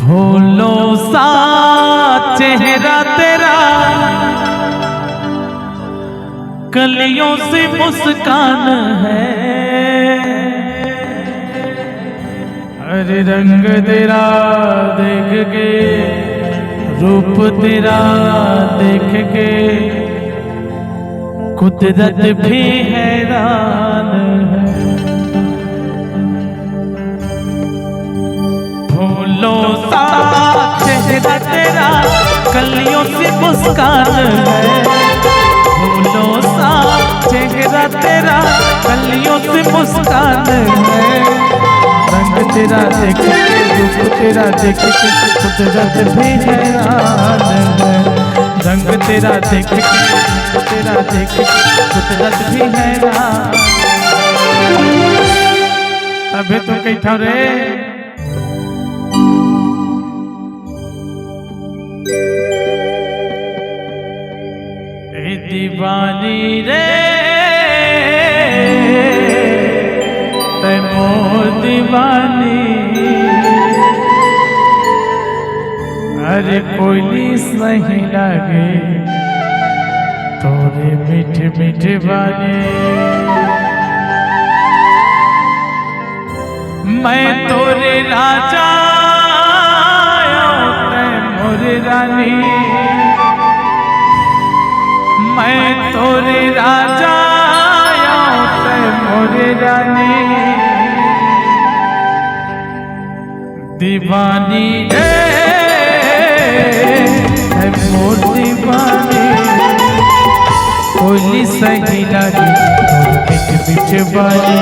फूलों सा चेहरा तेरा, कलियों से मुस्कान है। अरे रंग तेरा देख के, रूप तेरा देख के, कुदरत भी हैरान है। फूलों सा चेहरा तेरा, कलियों से मुस्कान है। फूलों सा चेहरा तेरा, कलियों से मुस्कान है। रंग तेरा देख के, रूप तेरा देख के, कुदरत भी हैरान है। रंग तेरा देख के, रूप तेरा देख के, कुदरत भी हैरान। अबे तो कहीं था रे, दीवानी रे ते मोर दीवानी। अरे कोयली सही लगे तोरे मीठ मीठ बानी। मैं तोरे राजा ते मोर रानी। मैं तोरे राजा ते मोर रानी। दीवानी है मोर दीवानी। कोयली सही लगी तोर मीठ मीठ बानी।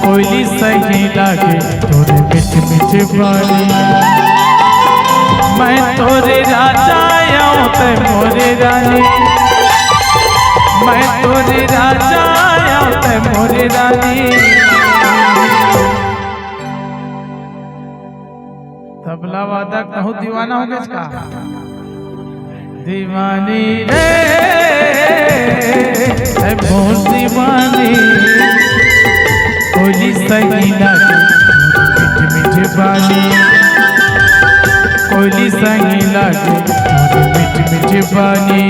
कोयली सही लगे तोर मीठ मीठ बानी। मैं तोरे राजा ते मोरे रानी। मैं तोरे राजा ते मोरे रानी। तबला वादक बहुत दीवाना हो गया इसका। दीवानी रे मोर दीवानी। कोयली सही लगे मीठ मीठ बानी। कोयली सही लगे मीठ मीठ बानी।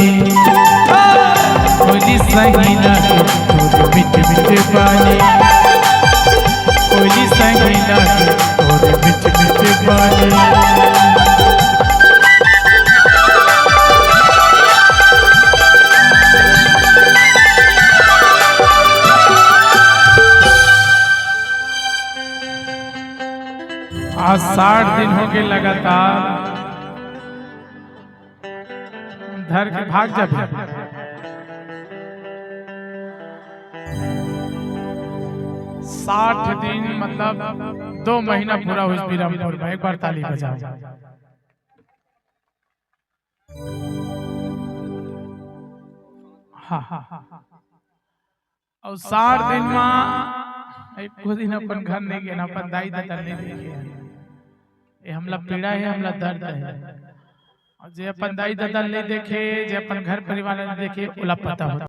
कोयली सही लगे मीठ मीठ बानी। कोयली सही लगे मीठ मीठ बानी। आज 60 दिन हो गए लगातार धर के भाग जा। 60 दिन मतलब 2 महीना पूरा हुआ बीरामपुर में। एक बार ताली बजाओ। हाँ। और 60 दिन में एक दिन अपन घर नहीं गए, अपन दाई दादा नहीं देखे। ये हमला पीड़ा है, हमला दर्द है। जे अपन दाई दादा नहीं देखे, जे अपन घर परिवार नहीं देखे, उला पता होता।